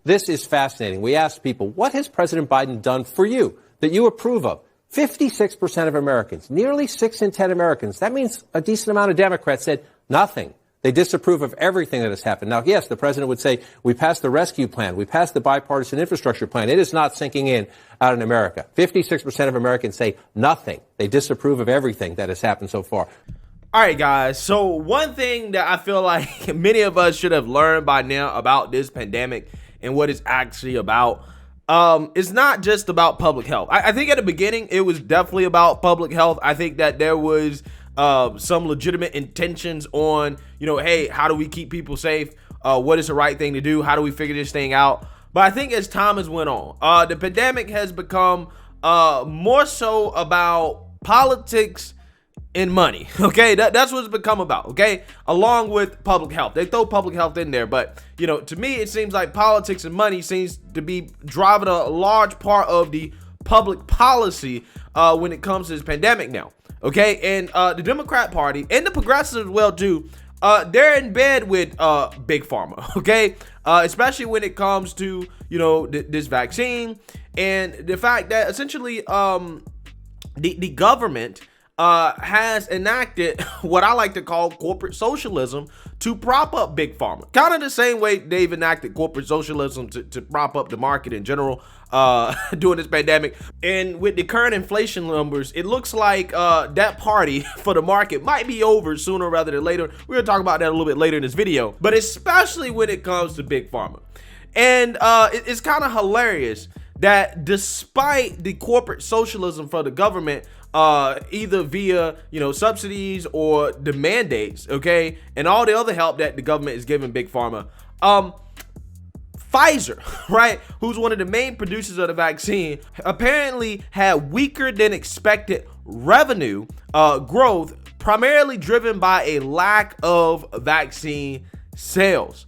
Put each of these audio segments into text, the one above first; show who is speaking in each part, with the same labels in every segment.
Speaker 1: This is fascinating. We asked people, what has President Biden done for you that you approve of? 56% of Americans, nearly 6 in 10 Americans, that means a decent amount of Democrats said nothing. They disapprove of everything that has happened. Now, yes, the president would say, we passed the rescue plan. We passed the bipartisan infrastructure plan. It is not sinking in out in America. 56% of Americans say nothing. They disapprove of everything that has happened so far.
Speaker 2: All right, guys. So one thing that I feel like many of us should have learned by now about this pandemic and what it's actually about, it's not just about public health. I think at the beginning, it was definitely about public health. I think that there was some legitimate intentions on, hey, how do we keep people safe? What is the right thing to do? How do we figure this thing out? But I think as time has went on, the pandemic has become more so about politics and money. Okay, that's what it's become about. Okay, along with public health, they throw public health in there, but to me, it seems like politics and money seems to be driving a large part of the public policy when it comes to this pandemic now. Okay, and the Democrat Party and the progressives as well too, they're in bed with big pharma. Okay, especially when it comes to this vaccine and the fact that essentially the government has enacted what I like to call corporate socialism to prop up big pharma. Kind of the same way they've enacted corporate socialism to prop up the market in general during this pandemic. And with the current inflation numbers, it looks like that party for the market might be over sooner rather than later. We're going to talk about that a little bit later in this video, but especially when it comes to big pharma. And it's kind of hilarious that despite the corporate socialism for the government, either via subsidies or the mandates, okay, and all the other help that the government is giving big pharma, Pfizer, right, who's one of the main producers of the vaccine, apparently had weaker than expected revenue growth, primarily driven by a lack of vaccine sales.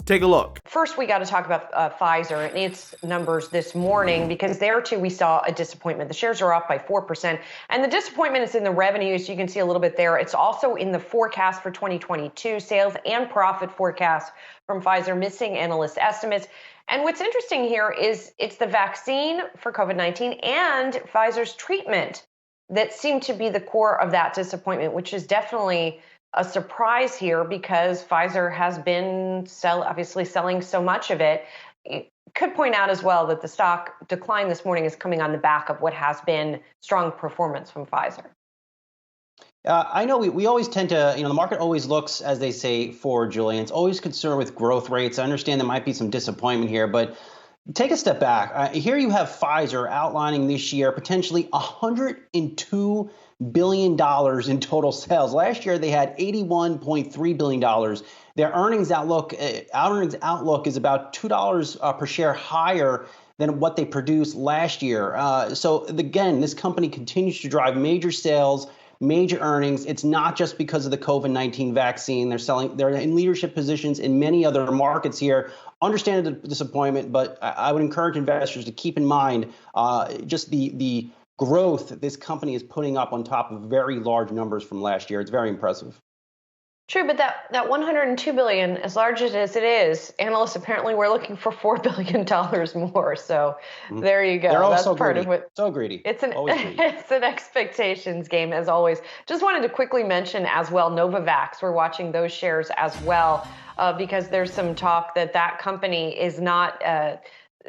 Speaker 2: Take a look.
Speaker 3: First, we got to talk about Pfizer and its numbers this morning, because there too we saw a disappointment. The shares are up by 4%, and the disappointment is in the revenues. You can see a little bit there. It's also in the forecast for 2022 sales and profit forecast from Pfizer, missing analyst estimates. And what's interesting here is it's the vaccine for COVID-19 and Pfizer's treatment that seem to be the core of that disappointment, which is definitely a surprise here, because Pfizer has been obviously selling so much of it. It could point out as well that the stock decline this morning is coming on the back of what has been strong performance from Pfizer.
Speaker 4: I know we always tend to, the market always looks, as they say, forward, Julian. It's always concerned with growth rates. I understand there might be some disappointment here, but take a step back. Here you have Pfizer outlining this year potentially $102 billion in total sales. Last year, they had $81.3 billion. Their earnings outlook is about $2 per share higher than what they produced last year. So again, this company continues to drive major sales, major earnings. It's not just because of the COVID-19 vaccine. They're in leadership positions in many other markets here. Understand the disappointment, but I would encourage investors to keep in mind just the growth that this company is putting up on top of very large numbers from last year. It's very impressive.
Speaker 3: True, but that $102 billion, as large as it is, analysts apparently were looking for $4 billion more. So there you go.
Speaker 4: They're all
Speaker 3: That's
Speaker 4: so
Speaker 3: part
Speaker 4: greedy.
Speaker 3: of what.
Speaker 4: So greedy.
Speaker 3: It's an
Speaker 4: greedy.
Speaker 3: It's an expectations game, as always. Just wanted to quickly mention as well, Novavax. We're watching those shares as well, because there's some talk that company is not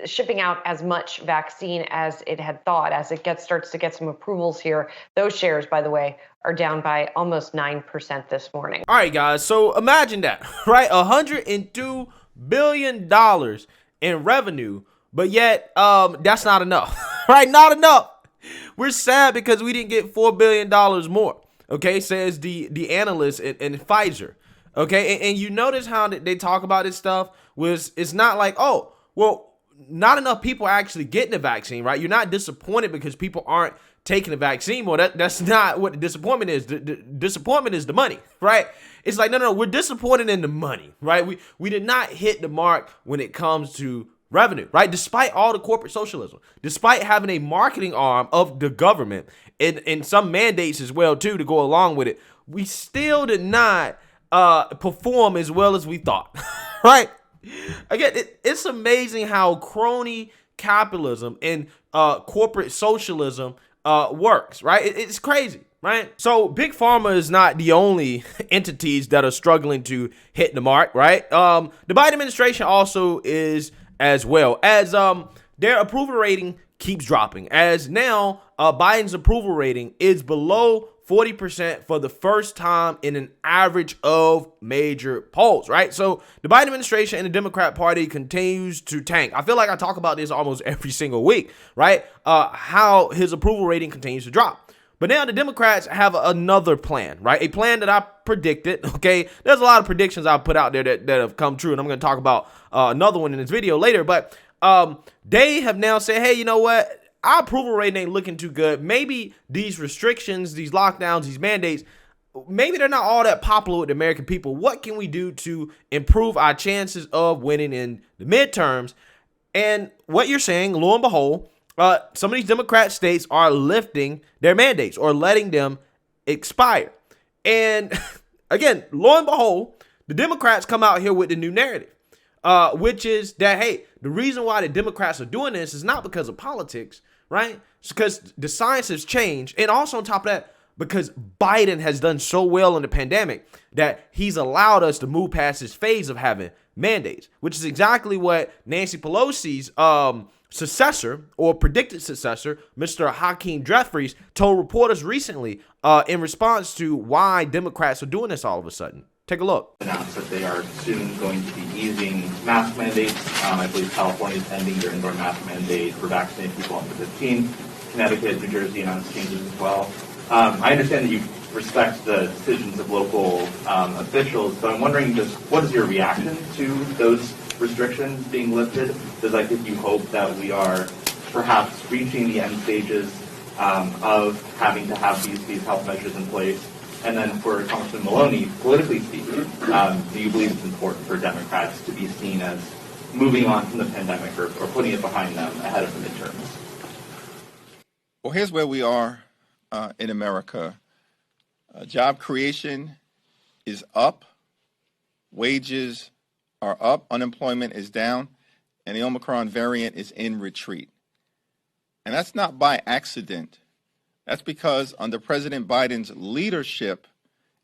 Speaker 3: shipping out as much vaccine as it had thought, as it starts to get some approvals here. Those shares, by the way, are down by almost 9% this morning.
Speaker 2: All right, guys. So imagine that, right? $102 billion in revenue, but yet that's not enough, right? Not enough. We're sad because we didn't get $4 billion more, okay, says the analyst in Pfizer, okay? And you notice how they talk about this stuff it's not like, oh, well, not enough people are actually getting the vaccine, right? You're not disappointed because people aren't taking the vaccine more. That's not what the disappointment is. The disappointment is the money, right? It's like, no, we're disappointed in the money, right? We did not hit the mark when it comes to revenue, right? Despite all the corporate socialism, despite having a marketing arm of the government and some mandates as well, too, to go along with it, we still did not perform as well as we thought, right? Again, it's amazing how crony capitalism and corporate socialism works, right? It's crazy, right? So big pharma is not the only entities that are struggling to hit the mark, right? The Biden administration also is as well, as their approval rating keeps dropping, as now Biden's approval rating is below 40% for the first time in an average of major polls, right? So the Biden administration and the Democrat Party continues to tank. I feel like I talk about this almost every single week, right? How his approval rating continues to drop. But now the Democrats have another plan, right? A plan that I predicted, okay? There's a lot of predictions I put out there that have come true, and I'm going to talk about another one in this video later. But they have now said, hey, you know what? Our approval rating ain't looking too good. Maybe these restrictions, these lockdowns, these mandates, maybe they're not all that popular with the American people. What can we do to improve our chances of winning in the midterms? And what you're saying, lo and behold, some of these Democrat states are lifting their mandates or letting them expire. And again, lo and behold, the Democrats come out here with the new narrative, which is that, hey, the reason why the Democrats are doing this is not because of politics, right? It's because the science has changed. And also on top of that, because Biden has done so well in the pandemic that he's allowed us to move past this phase of having mandates, which is exactly what Nancy Pelosi's successor or predicted successor, Mr. Hakeem Jeffries, told reporters recently in response to why Democrats are doing this all of a sudden. Take a look.
Speaker 5: Announced that they are soon going to be easing mask mandates. I believe California is ending their indoor mask mandate for vaccinated people under 15. Connecticut, New Jersey announced changes as well. I understand that you respect the decisions of local officials, but I'm wondering just what is your reaction to those restrictions being lifted? Does that give you hope that we are perhaps reaching the end stages of having to have these health measures in place? And then for Congressman Maloney, politically speaking, do you believe it's important for Democrats to be seen as moving on from the pandemic or putting it behind them ahead of the midterms?
Speaker 6: Well, here's where we are in America. Job creation is up, wages are up, unemployment is down, and the Omicron variant is in retreat. And that's not by accident. That's because under President Biden's leadership,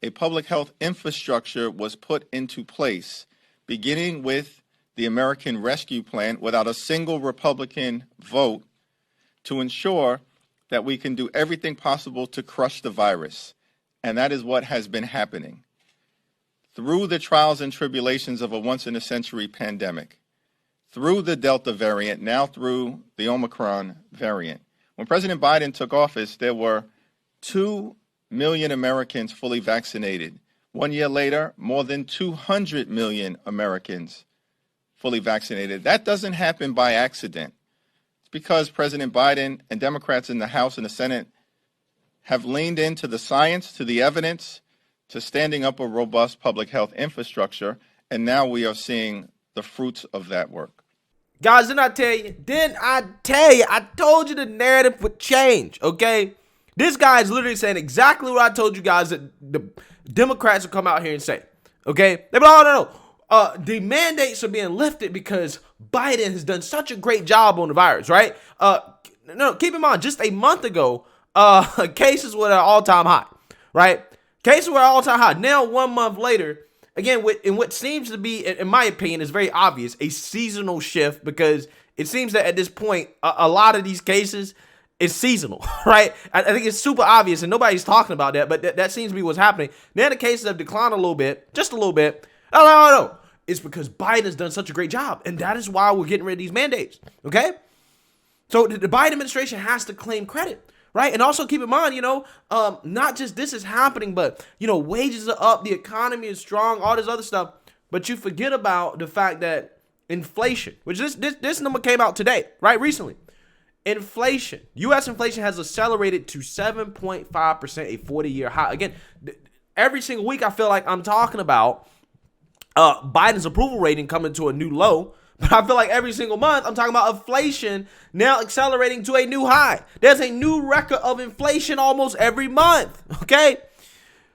Speaker 6: a public health infrastructure was put into place, beginning with the American Rescue Plan without a single Republican vote, to ensure that we can do everything possible to crush the virus. And that is what has been happening. Through the trials and tribulations of a once-in-a-century pandemic, through the Delta variant, now through the Omicron variant. When President Biden took office, there were 2 million Americans fully vaccinated. 1 year later, more than 200 million Americans fully vaccinated. That doesn't happen by accident. It's because President Biden and Democrats in the House and the Senate have leaned into the science, to the evidence, to standing up a robust public health infrastructure, and now we are seeing the fruits of that work.
Speaker 2: Guys, didn't I tell you? I told you the narrative would change, okay? This guy is literally saying exactly what I told you guys that the Democrats will come out here and say, okay? They're like, oh, no. The mandates are being lifted because Biden has done such a great job on the virus, right? No, keep in mind, just a month ago, cases were at an all-time high, right? Cases were at an all-time high. Now, 1 month later, again, in what seems to be, in my opinion, is very obvious, a seasonal shift, because it seems that at this point, a lot of these cases is seasonal, right? I think it's super obvious, and nobody's talking about that, but that seems to be what's happening. Now the cases have declined a little bit, just a little bit. No. It's because Biden has done such a great job, and that is why we're getting rid of these mandates, okay? So the Biden administration has to claim credit. Right. And also keep in mind, not just this is happening, but, wages are up. The economy is strong, all this other stuff. But you forget about the fact that inflation, which this number came out today, right? Recently. Inflation, U.S. inflation has accelerated to 7.5%, a 40-year high. Again, every single week I feel like I'm talking about Biden's approval rating coming to a new low. But I feel like every single month, I'm talking about inflation now accelerating to a new high. There's a new record of inflation almost every month, okay?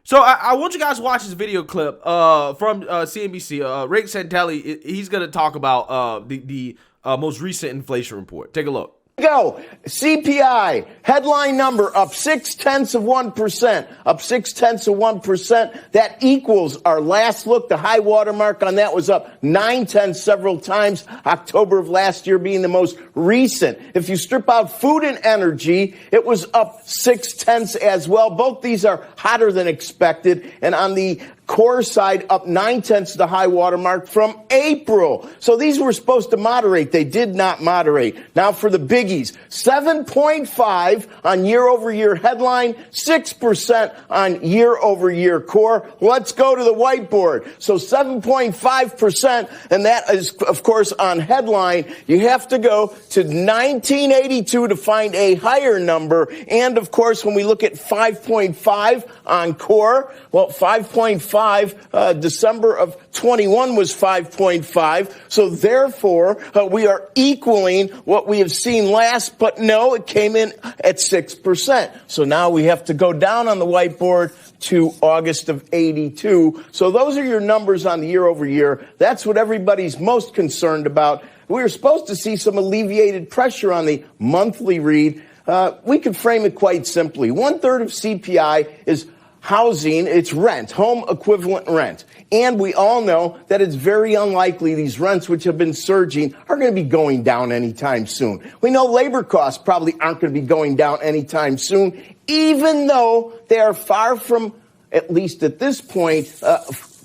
Speaker 2: So I want you guys to watch this video clip from CNBC. Rick Santelli, he's going to talk about the most recent inflation report. Take a look.
Speaker 7: Go. CPI headline number up 0.6%, up 0.6%. That equals our last look. The high water mark on that was up 0.9 several times. October of last year being the most recent. If you strip out food and energy, it was up 0.6 as well. Both these are hotter than expected. And on the core side, up 0.9, the high water mark from April. So these were supposed to moderate. They did not moderate. Now for the biggies, 7.5 on year-over-year headline, 6% on year-over-year core. Let's go to the whiteboard. So 7.5%, and that is, of course, on headline. You have to go to 1982 to find a higher number. And, of course, when we look at 5.5 on core, well, 5.5 December of 21 was 5.5. So therefore, we are equaling what we have seen last, but no, it came in at 6%. So now we have to go down on the whiteboard to August of 82. So those are your numbers on the year over year. That's what everybody's most concerned about. We were supposed to see some alleviated pressure on the monthly read. We could frame it quite simply. 1/3 of CPI is housing, it's rent, home equivalent rent. And we all know that it's very unlikely these rents, which have been surging, are going to be going down anytime soon. We know labor costs probably aren't going to be going down anytime soon, even though they are far from, at least at this point,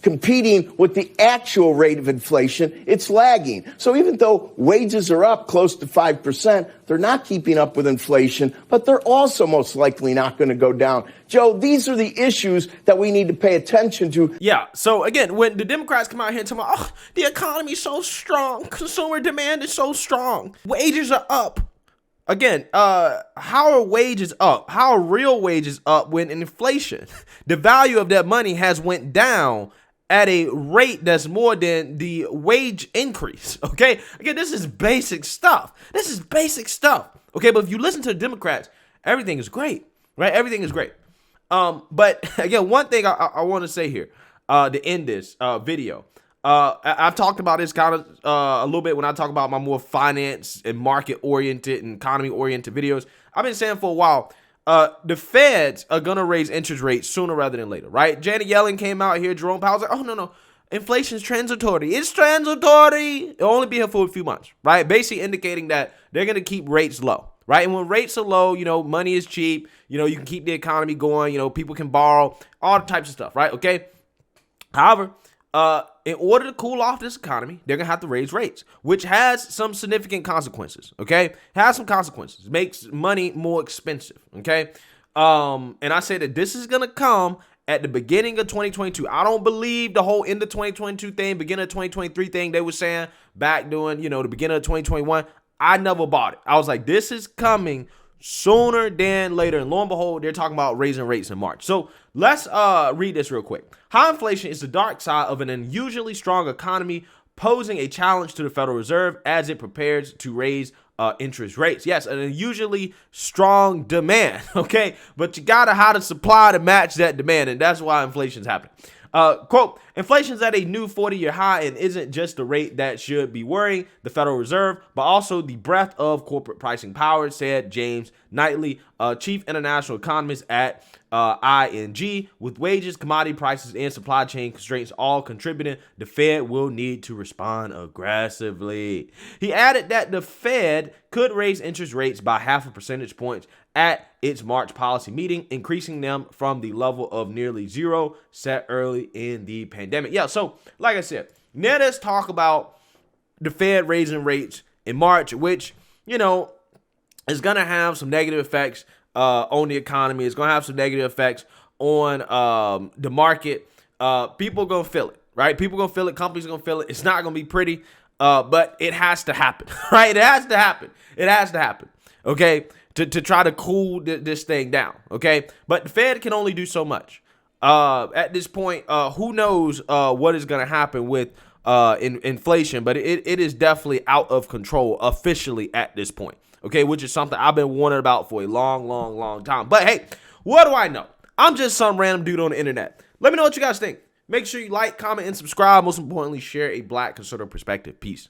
Speaker 7: competing with the actual rate of inflation. It's lagging. So even though wages are up close to 5%, they're not keeping up with inflation, but they're also most likely not going to go down. Joe, these are the issues that we need to pay attention to.
Speaker 2: Yeah. So again, when the Democrats come out here and talk about, oh, the economy's so strong, consumer demand is so strong, wages are up. Again, how are wages up? How are real wages up when inflation, the value of that money has went down at a rate that's more than the wage increase, okay? Again, this is basic stuff. This is basic stuff, okay? But if you listen to the Democrats, everything is great, right? Everything is great. But again, one thing I want to say here to end this video, I've talked about this kind of a little bit when I talk about my more finance and market-oriented and economy-oriented videos. I've been saying for a while, the Feds are going to raise interest rates sooner rather than later, right? Janet Yellen came out here, Jerome Powell's like, oh, no, inflation's transitory. It's transitory. It'll only be here for a few months, right? Basically indicating that they're going to keep rates low, right? And when rates are low, money is cheap. You can keep the economy going. People can borrow, all types of stuff, right? Okay. However, in order to cool off this economy, they're going to have to raise rates, which has some significant consequences, okay? Has some consequences. Makes money more expensive, okay? And I say that this is going to come at the beginning of 2022. I don't believe the whole end of 2022 thing, beginning of 2023 thing they were saying back during, the beginning of 2021. I never bought it. I was like, this is coming sooner than later. And lo and behold, they're talking about raising rates in March. So let's read this real quick. High inflation is the dark side of an unusually strong economy, posing a challenge to the Federal Reserve as it prepares to raise interest rates. Yes, an unusually strong demand, okay? But you gotta have the supply to match that demand, and that's why inflation's happening. Quote, inflation's at a new 40-year high and isn't just the rate that should be worrying the Federal Reserve, but also the breadth of corporate pricing power, said James Knightley, chief international economist at ING. With wages, commodity prices, and supply chain constraints all contributing, the Fed will need to respond aggressively. He added that the Fed could raise interest rates by 0.5 percentage points at its March policy meeting, increasing them from the level of nearly zero set early in the pandemic. Yeah, so like I said, now let's talk about the Fed raising rates in March, which, is going to have some negative effects on the economy. It's going to have some negative effects on the market. People are going to feel it, right? People are going to feel it. Companies are going to feel it. It's not going to be pretty, but it has to happen, right? It has to happen. It has to happen, okay, to try to cool this thing down, okay? But the Fed can only do so much. At this point, who knows what is going to happen with inflation, but it is definitely out of control officially at this point. Okay, which is something I've been warning about for a long, long, long time. But hey, what do I know? I'm just some random dude on the internet. Let me know what you guys think. Make sure you like, comment, and subscribe. Most importantly, share a Black conservative perspective. Peace.